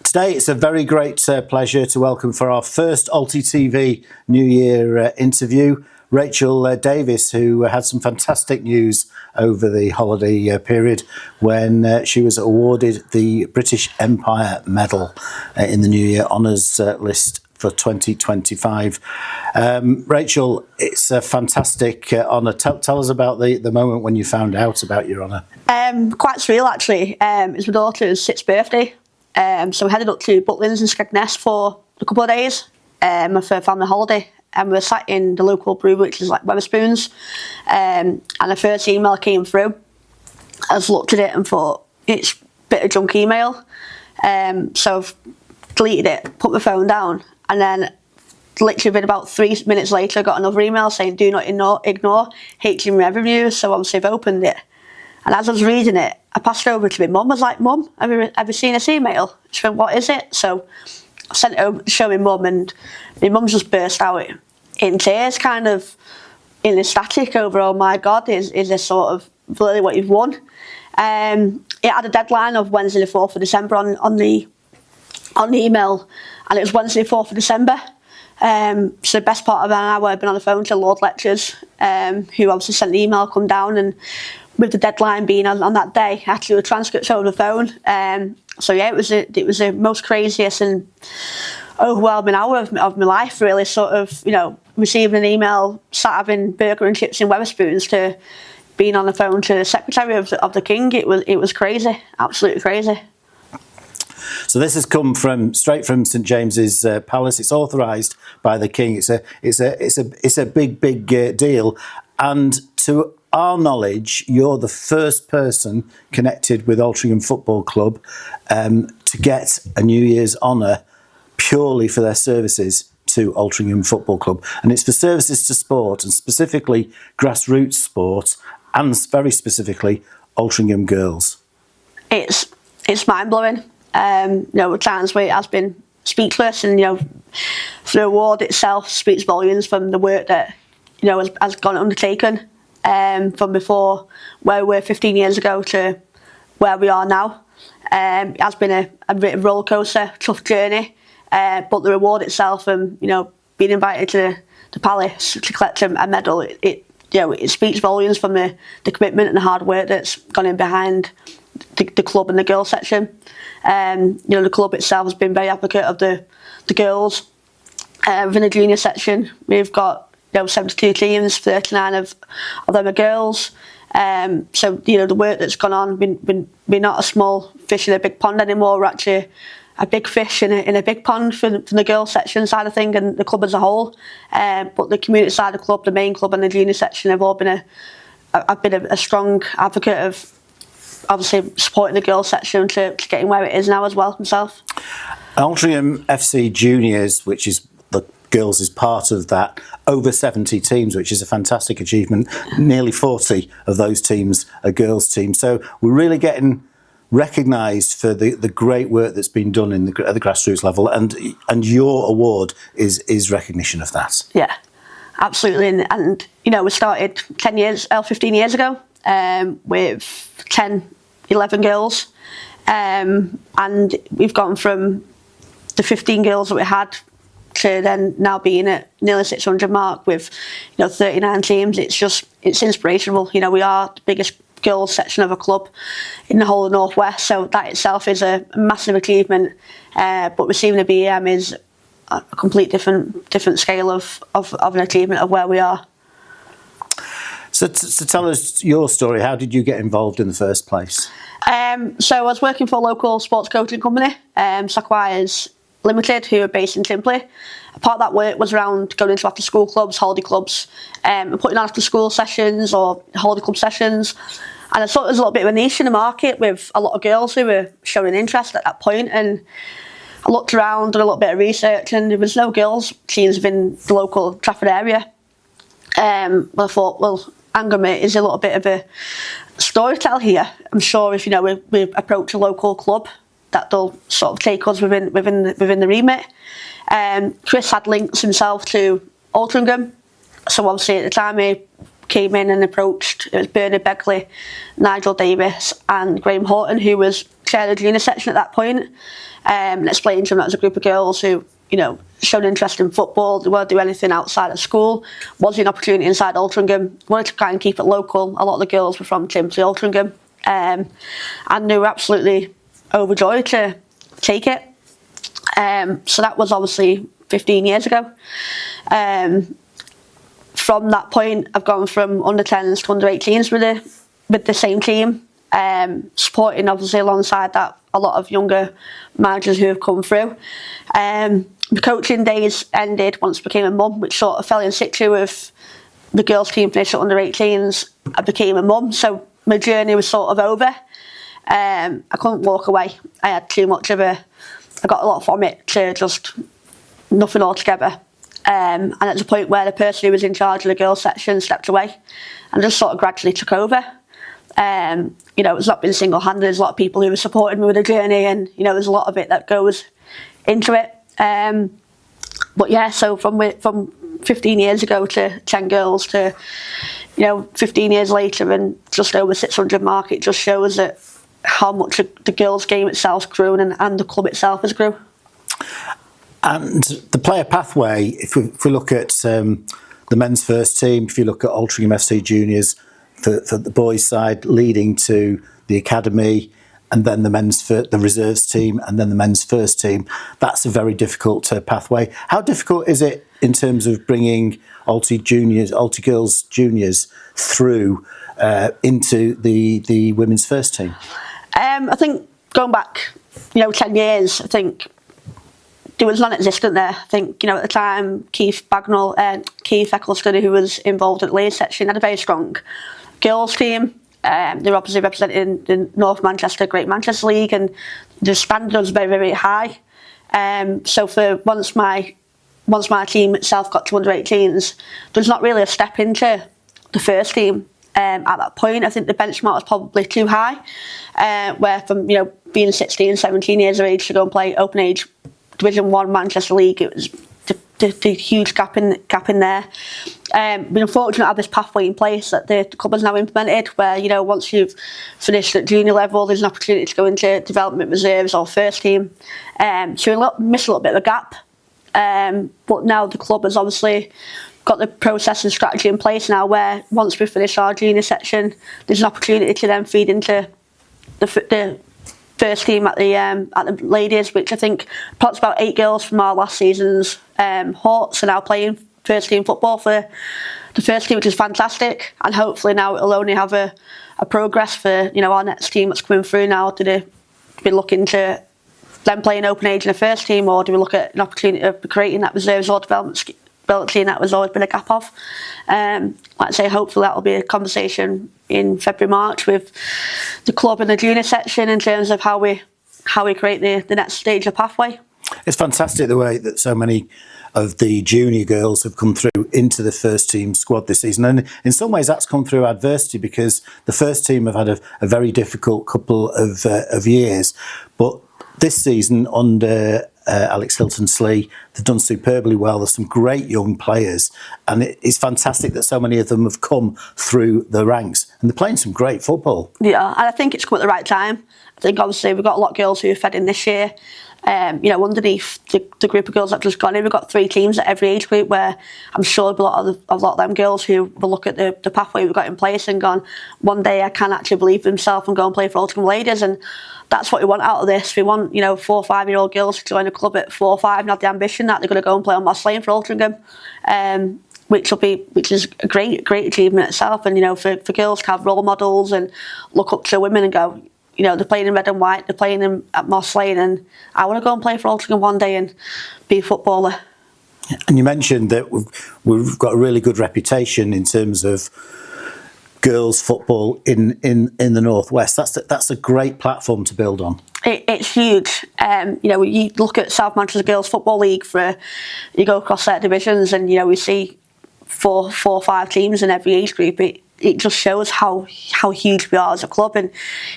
Today it's a very great pleasure to welcome for our first Alti TV New Year interview Rachel Davies, who had some fantastic news over the holiday period when she was awarded the British Empire Medal in the New Year Honours list for 2025. Rachel, it's a fantastic honour. Tell us about the moment when you found out about your honour. Quite surreal, actually. It's my daughter's 6th birthday. So we headed up to Butlins and Skegness for a couple of days for a family holiday, and we were sat in the local brewery, which is like Wetherspoons, and the first email came through. I just looked at it and thought, it's a bit of junk email, so I've deleted it, put my phone down, and then literally been about 3 minutes later I got another email saying do not ignore HM revenue. So obviously I've opened it, and as I was reading it, I passed it over to my mum. I was like, Mum, have you seen this email? She went, what is it? So I sent it over to show my mum, and my mum just burst out in tears, kind of in ecstatic over, oh my God, is this sort of really what you've won? It had a deadline of Wednesday the 4th of December on the email, and it was Wednesday the 4th of December. So the best part of an hour I've been on the phone to Lord Lectures, who obviously sent the email, come down, and with the deadline being on that day, I had to do a transcript over the phone. So yeah, it was the most craziest and overwhelming hour of my life, really. Sort of, receiving an email, sat having burger and chips in Wetherspoons, to being on the phone to the Secretary of the King. It was crazy, absolutely crazy. So this has come straight from St James's Palace. It's authorised by the King. It's a big deal, and to our knowledge, you're the first person connected with Altrincham Football Club to get a New Year's honour purely for their services to Altrincham Football Club. And it's for services to sport, and specifically grassroots sport, and very specifically Altrincham Girls. It's mind-blowing. At times where it has been speechless, and the award itself speaks volumes from the work that has gone undertaken. From before where we were 15 years ago to where we are now. It has been a bit of a roller coaster, tough journey, but the reward itself, and being invited to the Palace to collect a medal, it speaks volumes from the commitment and the hard work that's gone in behind the club and the girls section. The club itself has been very advocate of the girls. Within the junior section, we've got 72 teams, 39 of them are girls. So the work that's gone on, we're not a small fish in a big pond anymore. We're actually a big fish in a big pond from the girls section side of thing, and the club as a whole. But the community side of the club, the main club, and the junior section have all been a strong advocate of obviously supporting the girls section to getting where it is now as well myself. Altrincham FC Juniors, which is the girls is part of that, over 70 teams, which is a fantastic achievement. Nearly 40 of those teams are girls' teams. So we're really getting recognised for the great work that's been done at the grassroots level, and your award is recognition of that. Yeah, absolutely. And we started 15 years ago with 11 girls, and we've gone from the 15 girls that we had to then now being at nearly 600 mark with 39 teams. It's inspirational. We are the biggest girls section of a club in the whole of North West, so that itself is a massive achievement. But receiving a BEM is a complete different scale of an achievement of where we are. So tell us your story. How did you get involved in the first place? So I was working for a local sports coaching company, Saquires Limited, who are based in Timpley. Part of that work was around going into after-school clubs, holiday clubs, and putting on after-school sessions or holiday club sessions. And I thought there was a little bit of a niche in the market with a lot of girls who were showing interest at that point. And I looked around, did a little bit of research, and there was no girls teams within the local Trafford area. I thought, well, hang on a minute, is a little bit of a story to tell here. I'm sure if we approach a local club, that they'll sort of take us within the remit. Chris had links himself to Altrincham, so obviously at the time he came in and approached, it was Bernard Begley, Nigel Davies and Graham Horton, who was chair the junior section at that point, and explained to them that was a group of girls who, showed interest in football. They weren't do anything outside of school. Was an opportunity inside Altrincham. Wanted to try and keep it local. A lot of the girls were from Timsley, Altrincham, and they were absolutely overjoyed to take it. So that was obviously 15 years ago. From that point, I've gone from under 10s to under 18s with the same team, supporting obviously alongside that a lot of younger managers who have come through. The coaching days ended once I became a mum, which sort of fell in situ with the girls' team finished at under 18s. I became a mum, so my journey was sort of over. I couldn't walk away. I had too much of I got a lot from it to just nothing altogether. And at the point where the person who was in charge of the girls section stepped away and just sort of gradually took over. It's not been single-handed. There's a lot of people who have supported me with the journey, and there's a lot of it that goes into it. But yeah, so from 15 years ago to 10 girls to 15 years later and just over 600 mark, it just shows that how much the girls' game itself's grown and the club itself has grown. And the player pathway, if we look at the men's first team, if you look at Altrincham FC Juniors for the boys' side, leading to the academy, and then the reserves team, and then the men's first team, that's a very difficult pathway. How difficult is it in terms of bringing Alti Girls Juniors through into the women's first team? I think going back, 10 years, I think it was non-existent there. I think, at the time, Keith Bagnall and Keith Eccleston, who was involved at the ladies section, had a very strong girls team. They were obviously representing the North Manchester, Great Manchester League, and the standard was very, very high. So for once my team itself got to under 18s, there's not really a step into the first team. At that point, I think the benchmark was probably too high, where from being 16, 17 years of age to go and play open age Division 1 Manchester League, it was the huge gap in there. Been fortunate to have this pathway in place that the club has now implemented, where once you've finished at junior level, there's an opportunity to go into development reserves or first team. So we miss a little bit of a gap, but now the club has obviously got the process and strategy in place now, where once we finish our junior section, there's an opportunity to then feed into the first team at the ladies, which I think perhaps about 8 girls from our last season's Hawks are now playing first team football for the first team, which is fantastic. And hopefully now it'll only have a progress for our next team that's coming through now. Do they be looking to then play an open age in the first team, or do we look at an opportunity of creating that reserves or development team that was always been a gap of? Like I say, hopefully that will be a conversation in February, March with the club and the junior section in terms of how we create the next stage of pathway. It's fantastic the way that so many of the junior girls have come through into the first team squad this season, and in some ways that's come through adversity, because the first team have had a very difficult couple of years, but this season under Alex Hilton-Slee, they've done superbly well. There's some great young players, and it's fantastic that so many of them have come through the ranks, and they're playing some great football. Yeah, and I think it's come at the right time. I think obviously we've got a lot of girls who have fed in this year. Underneath the group of girls that have just gone in, we've got 3 teams at every age group, where I'm sure a lot of them girls who will look at the pathway we've got in place and gone, one day I can actually believe in myself and go and play for Altrincham ladies. And that's what we want out of this. We want 4 or 5-year-old girls to join a club at 4 or 5 and have the ambition that they're going to go and play on Moss Lane for Altrincham, which is a great achievement itself. And for girls to have role models and look up to women and go, they're playing in red and white, they're playing at Moss Lane, and I want to go and play for Altrincham one day and be a footballer. And you mentioned that we've got a really good reputation in terms of girls football in the Northwest. That's a great platform to build on. It's huge. You look at South Manchester Girls Football League, you go across their divisions, and we see 4 or 5 teams in every age group. It just shows how huge we are as a club. And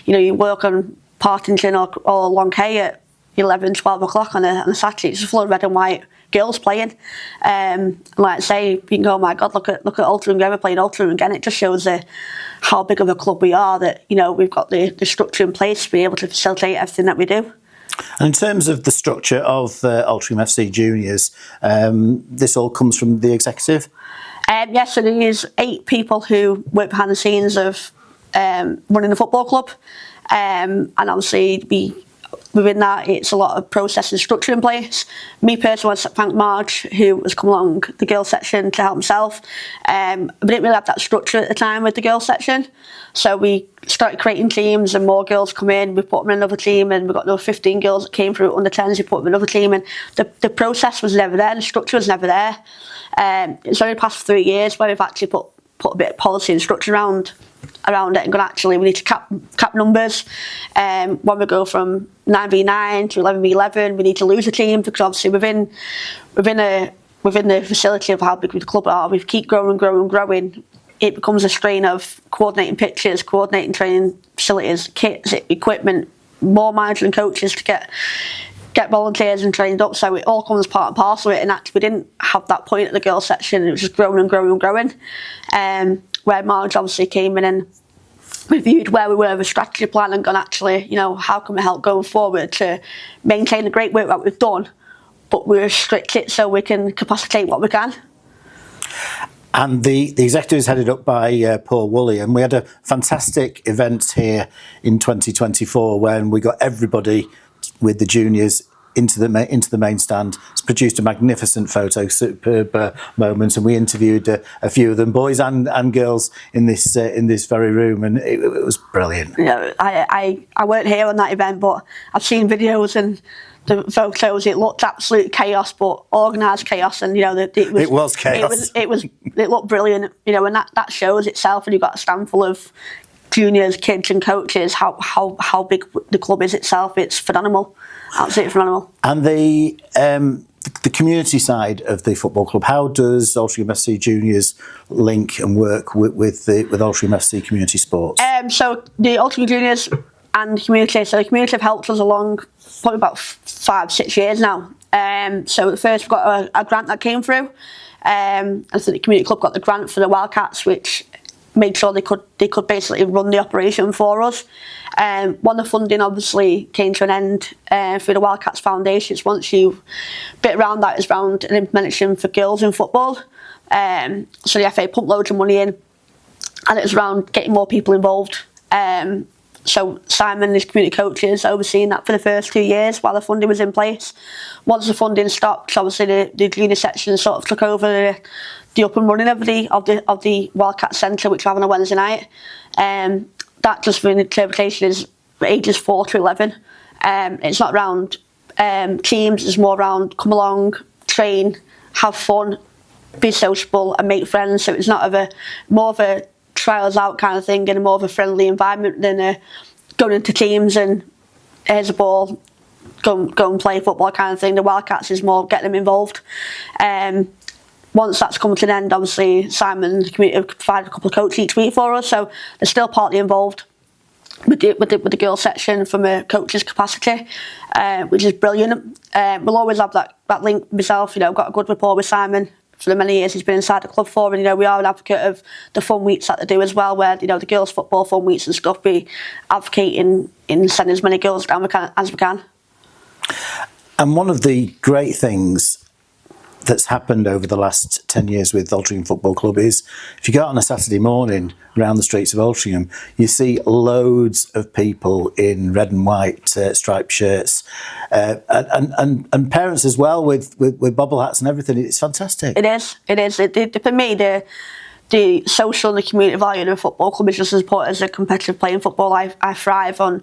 you work on Partington or Long Hay at 11, 12 o'clock on a Saturday. It's full of red and white girls playing. Like I say, you can go, oh my God, look at Altrincham again, we're playing Altrincham again. It just shows how big of a club we are, that, you know, we've got the structure in place to be able to facilitate everything that we do. And in terms of the structure of Altrincham FC Juniors, this all comes from the executive? Yes, so there's 8 people who work behind the scenes of running the football club. And obviously, within that, it's a lot of process and structure in place. Me personally, I want to thank Marge, who has come along the girls section to help himself. We didn't really have that structure at the time with the girls section. So we started creating teams, and more girls come in. We put them in another team, and we got another 15 girls that came through under 10s. We put them in another team, and the process was never there, and the structure was never there. It's only the past 3 years where we've actually put a bit of policy and structure around it, and gone, actually, we need to cap numbers. When we go from 9v9 to 11v11, we need to lose a team, because obviously within the facility of how big the club are, we keep growing. It becomes a strain of coordinating pitches, coordinating training facilities, kits, equipment, more managers and coaches to get volunteers and trained up. So it all comes part and parcel of it. And actually, we didn't have that point at the girls section. It was just growing. Where Marge obviously came in and reviewed where we were with a strategy plan and gone, actually, you know, how can we help going forward to maintain the great work that we've done, but we restrict it so we can capacitate what we can. And the executive is headed up by Paul Woolley, and we had a fantastic event here in 2024 when we got everybody with the juniors into the main stand. It's produced a magnificent photo, superb moments, and we interviewed a few of them, boys and girls, in this very room, and it was brilliant. Yeah, I weren't here on that event, but I've seen videos and the photos. It looked absolute chaos, but organised chaos, and you know it was chaos. It looked brilliant, you know, and that shows itself. And you've got a stand full of juniors, kids, and coaches. How big the club is itself. It's phenomenal, absolutely phenomenal. And the community side of the football club, how does Altrincham FC Juniors link and work with Altrincham FC Community Sports? So the Altrincham Juniors and the community have helped us along probably about 5-6 years now. So first we got a grant that came through. And so the community club got the grant for the Wildcats, which made sure they could basically run the operation for us. When the funding obviously came to an end through the Wildcats Foundation, once you bit around that, is around an implementation for girls in football. So the FA pumped loads of money in, and it was around getting more people involved. So Simon and his community coaches overseeing that for the first 2 years while the funding was in place. Once the funding stopped, obviously the junior section sort of took over the up and running of the Wildcat Centre, which we have on a Wednesday night. That, just for an interpretation, is ages 4 to 11. It's not around teams, it's more around come along, train, have fun, be sociable and make friends. So it's not more of a trials out kind of thing, and more of a friendly environment than going into teams and here's a ball, go and play football kind of thing. The Wildcats is more getting them involved. Once that's come to an end, obviously Simon and the community have provided a couple of coaches each week for us, so they're still partly involved with the girls section from a coach's capacity, which is brilliant. We'll always have that link myself. You know, I've got a good rapport with Simon for the many years he's been inside the club for, and you know, we are an advocate of the fun weeks that they do as well, where, you know, the girls football fun weeks and stuff, we advocate in sending as many girls down as we can. And one of the great things that's happened over the last 10 years with Altrincham Football Club is, if you go out on a Saturday morning around the streets of Altrincham, you see loads of people in red and white striped shirts, and parents as well with bobble hats and everything. It's fantastic. It is. For me, the social and the community value of a football club is just as important as a competitive playing football. I thrive on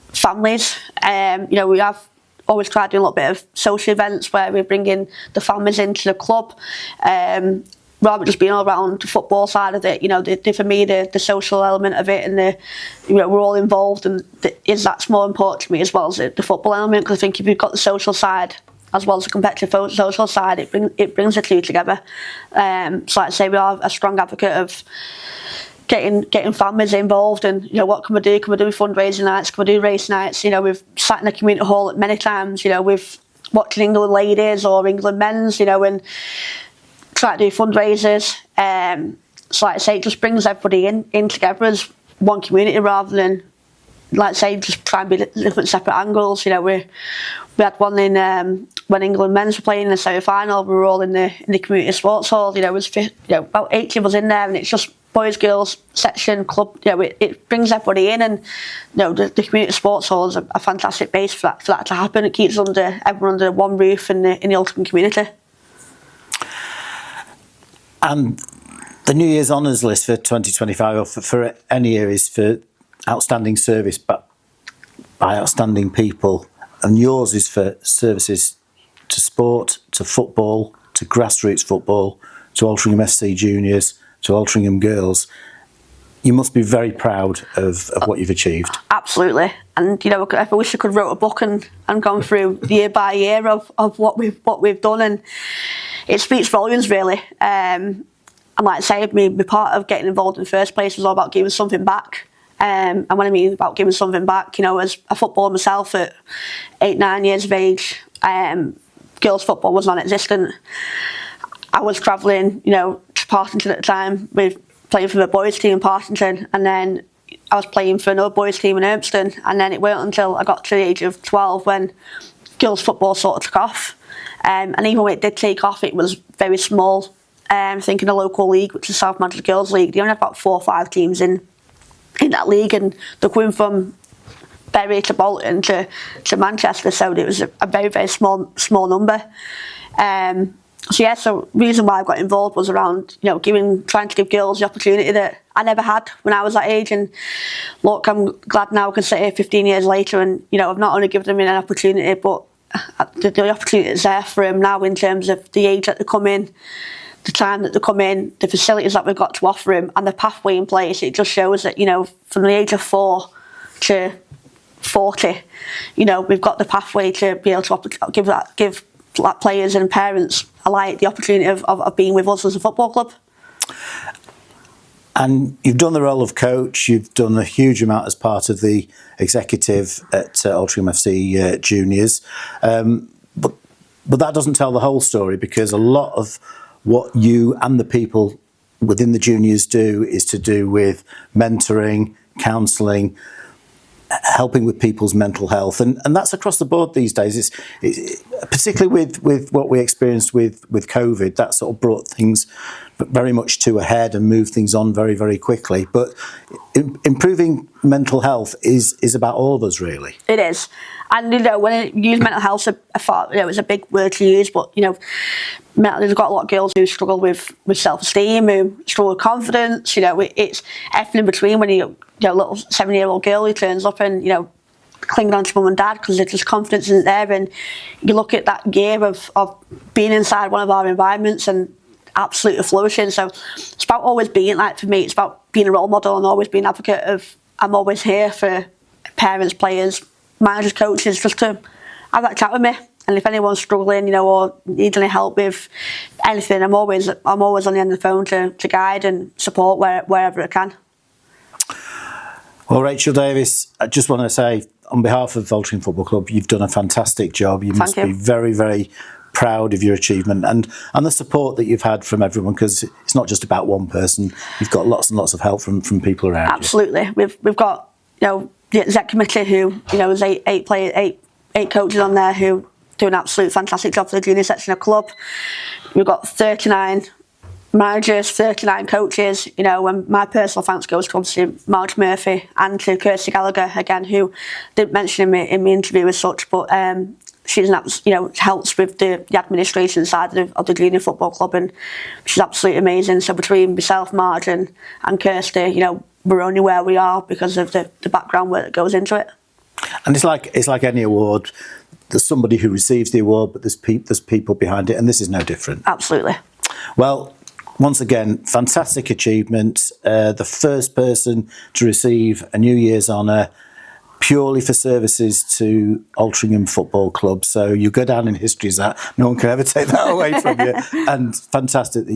families. You know, we have always tried doing a little bit of social events where we bring in the families into the club, rather than just being all around the football side of it. You know, for me, the social element of it, and you know, we're all involved, and that's more important to me as well as the football element, because I think if you've got the social side as well as the competitive social side, it brings the two together. So like I say, we are a strong advocate of getting families involved, and you know, what can we do? Can we do fundraising nights? Can we do race nights? You know, we've sat in the community hall many times. You know, with watching England ladies or England men's, you know, and trying to do fundraisers. So like I say, it just brings everybody in together as one community rather than, like I say, just try and be different separate angles. You know, we had one in when England men's were playing in the semi-final. We were all in the community sports hall. You know, it was about 80 of us in there, and it's just boys, girls section, club. You know, it brings everybody in, and you know, the community sports hall is a fantastic base for that to happen. It keeps everyone under one roof in the Altrincham community. And the New Year's Honours list for 2025, or for any year, is for outstanding service but by outstanding people, and yours is for services to sport, to football, to grassroots football, to Altrincham FC Juniors, to Altrincham Girls. You must be very proud of what you've achieved. Absolutely. And you know, I wish I could wrote a book and gone through year by year of what we've done, and it speaks volumes really. And like I say, my part of getting involved in the first place was all about giving something back. And when I mean about giving something back, you know, as a footballer myself at 8-9 years of age, girls football was non-existent. I was travelling, you know, to Partington at the time with playing for the boys team in Partington, and then I was playing for another boys team in Urmston, and then it weren't until I got to the age of 12 when girls football sort of took off. And even when it did take off, it was very small. I think in the local league, which is South Manchester Girls League, they only had about 4 or 5 teams in that league, and they're going from Bury to Bolton to Manchester, so it was a very, very small number. So yeah, so the reason why I got involved was around, you know, trying to give girls the opportunity that I never had when I was that age. And look, I'm glad now I can sit here 15 years later, and you know, I've not only given them an opportunity, but the opportunity is there for them now in terms of the age that they come in, the time that they come in, the facilities that we've got to offer them, and the pathway in place. It just shows that, you know, from the age of 4 to 40, you know, we've got the pathway to be able to give players and parents alike the opportunity of being with us as a football club. And you've done the role of coach, you've done a huge amount as part of the executive at Altrincham FC Juniors, but that doesn't tell the whole story, because a lot of what you and the people within the juniors do is to do with mentoring, counselling, helping with people's mental health, and that's across the board these days. It's particularly with what we experienced with COVID, that sort of brought things very much to a head and moved things on very, very quickly. But improving mental health is about all of us, really. It is. And you know, when I use mental health, I thought, you know, it was a big word to use, but you know, there's got a lot of girls who struggle with self-esteem, who struggle with confidence. You know, it's everything in between. When you know, little 7-year-old girl who turns up and, you know, clinging on to mum and dad because just confidence isn't there, and you look at that year of being inside one of our environments and absolutely flourishing. So it's about always being, like, for me, it's about being a role model and always being an advocate of, I'm always here for parents, players, managers, coaches, just to have that chat with me. And if anyone's struggling, you know, or needs any help with anything, I'm always on the end of the phone to guide and support wherever I can. Well, Rachel Davies, I just want to say, on behalf of Altrincham Football Club, you've done a fantastic job. You must be very, very proud of your achievement and the support that you've had from everyone, because it's not just about one person. You've got lots and lots of help from people around you. Absolutely. We've got, you know, the exec committee who, you know, there's eight coaches on there who do an absolute fantastic job for the junior section of the club. We've got 39 managers, 39 coaches, you know, and my personal thanks goes to obviously Marge Murphy and to Kirsty Gallagher, again, who didn't mention in my interview as such, but she's helps with the administration side of the junior football club, and she's absolutely amazing. So between myself, Marge and Kirsty, you know, we're only where we are because of the background work that goes into it. And it's like any award. There's somebody who receives the award, but there's people behind it, and this is no different. Absolutely. Well, once again, fantastic achievement. The first person to receive a New Year's honour purely for services to Altrincham Football Club. So you go down in history as that. No one can ever take that away from you. And fantastic that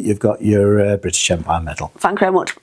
you've got your British Empire medal. Thank you very much.